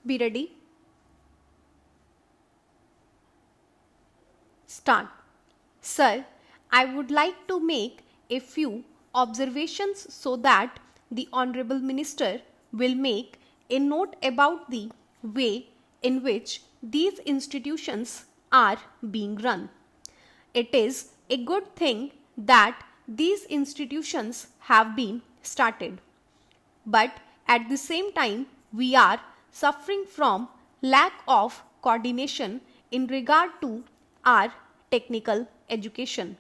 Be ready. Start. Sir, I would like to make a few observations so that the Honorable Minister will make a note about the way in which these institutions are being run. It is a good thing that these institutions have been started. But at the same time, we are suffering from lack of coordination in regard to our technical education.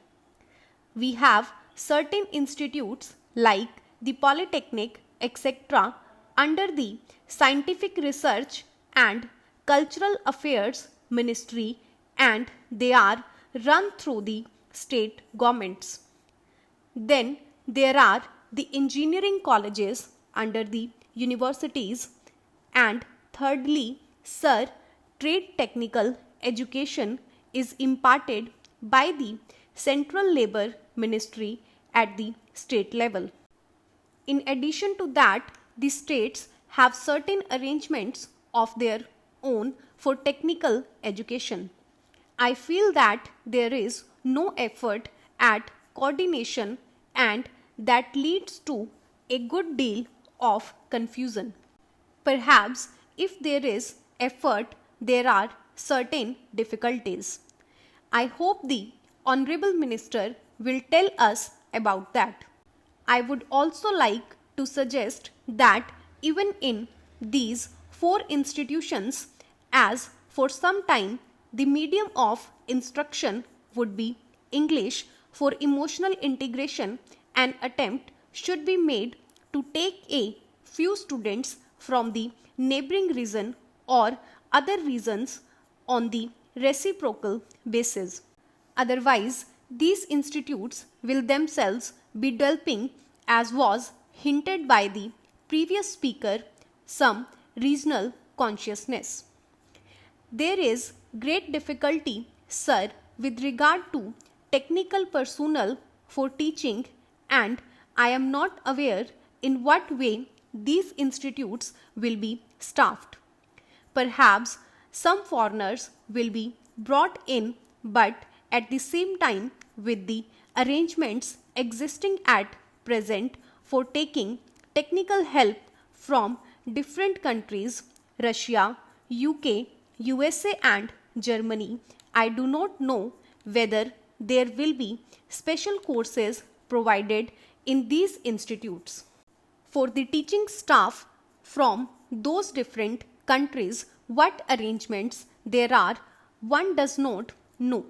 We have certain institutes like the Polytechnic, etc., under the Scientific Research and Cultural Affairs Ministry, and they are run through the state governments. Then there are the engineering colleges under the universities, and thirdly, sir, trade technical education is imparted by the Central Labour Ministry at the state level. In addition to that, the states have certain arrangements of their own for technical education. I feel that there is no effort at coordination, and that leads to a good deal of confusion. Perhaps if there is effort, there are certain difficulties. I hope the Honorable Minister will tell us about that. I would also like to suggest that even in these four institutions, as for some time the medium of instruction would be English, for emotional integration, an attempt should be made to take a few students from the neighboring region or other regions on the reciprocal basis. Otherwise, these institutes will themselves be developing, as was hinted by the previous speaker, some regional consciousness. There is great difficulty, sir, with regard to technical personnel for teaching, and I am not aware in what way these institutes will be staffed. Perhaps some foreigners will be brought in, but at the same time, with the arrangements existing at present for taking technical help from different countries, Russia, UK, USA and Germany, I do not know whether there will be special courses provided in these institutes. For the teaching staff from those different countries, what arrangements there are, one does not know.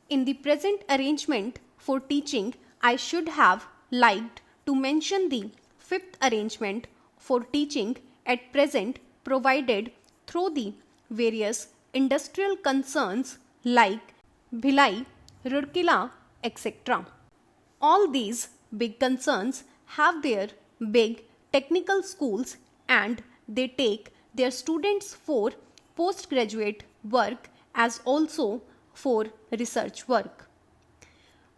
In the present arrangement for teaching, I should have liked to mention the fifth arrangement for teaching at present provided through the various industrial concerns like Bhilai, Rourkela, etc. All these big concerns have their big technical schools, and they take their students for postgraduate work as also for research work.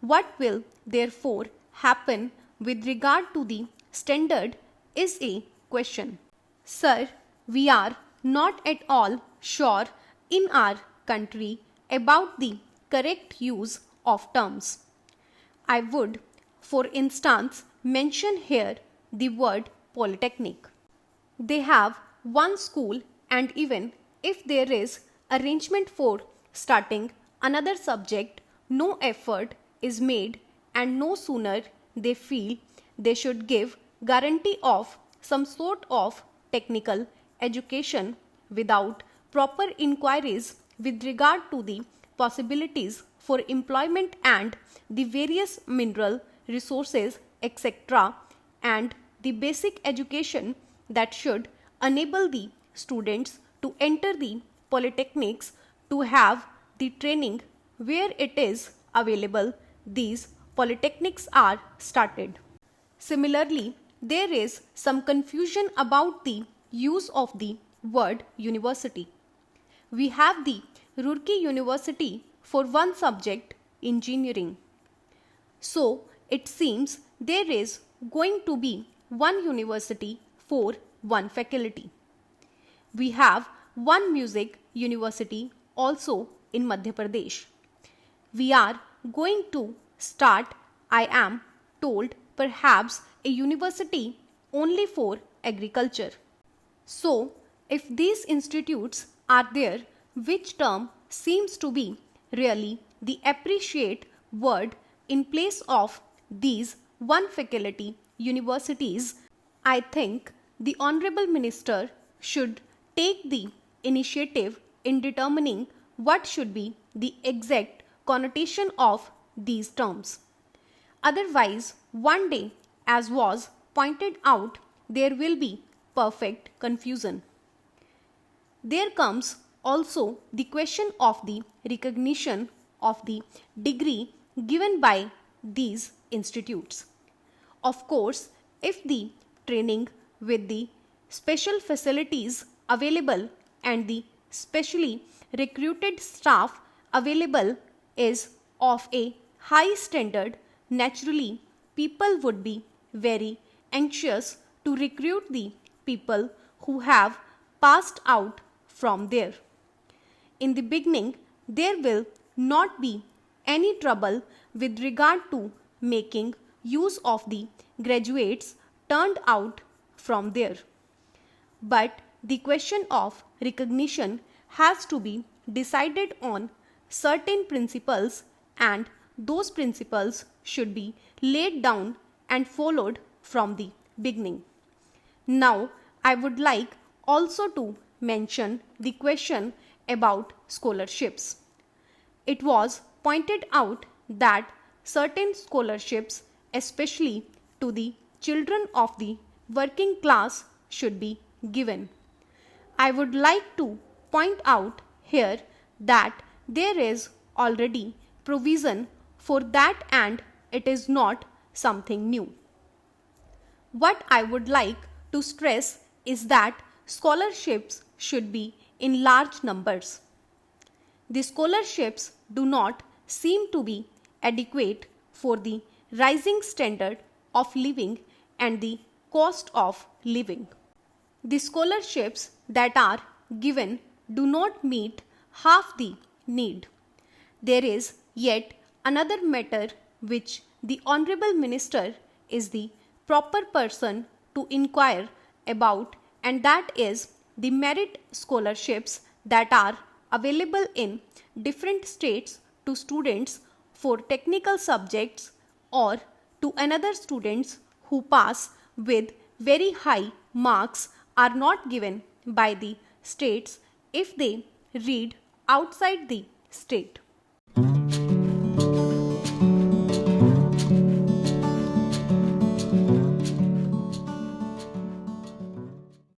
What will therefore happen with regard to the standard is a question. Sir, we are not at all sure in our country about the correct use of terms. I would, for instance, mention here the word polytechnic. They have one school, and even if there is arrangement for starting another subject, no effort is made, and no sooner they feel they should give guarantee of some sort of technical education without proper inquiries with regard to the possibilities for employment and the various mineral resources, etc., and the basic education that should enable the students to enter the polytechnics to have the training where it is available, these polytechnics are started. Similarly, there is some confusion about the use of the word university. We have the Roorkee University for one subject, engineering. So, it seems there is going to be one university for one faculty. we have one music university also in Madhya Pradesh. We are going to start, I am told, perhaps a university only for agriculture. So, if these institutes are there, which term seems to be really the appreciate word in place of these one faculty universities, I think the Honorable Minister should take the initiative in determining what should be the exact connotation of these terms. Otherwise, one day, as was pointed out, there will be perfect confusion. There comes also the question of the recognition of the degree given by these institutes. Of course, if the training with the special facilities available and the specially recruited staff available is of a high standard, naturally people would be very anxious to recruit the people who have passed out from there. In the beginning, there will not be any trouble with regard to making use of the graduates turned out from there. But the question of recognition has to be decided on certain principles, and those principles should be laid down and followed from the beginning. Now, I would like also to mention the question about scholarships. It was pointed out that certain scholarships, especially to the children of the working class, should be given. I would like to point out here that there is already provision for that and it is not something new. What I would like to stress is that scholarships should be in large numbers. The scholarships do not seem to be adequate for the rising standard of living and the cost of living. The scholarships that are given do not meet half the need. There is yet another matter which the Honorable Minister is the proper person to inquire about, and that is the merit scholarships that are available in different states to students for technical subjects or to another students who pass with very high marks are not given by the states if they read outside the state.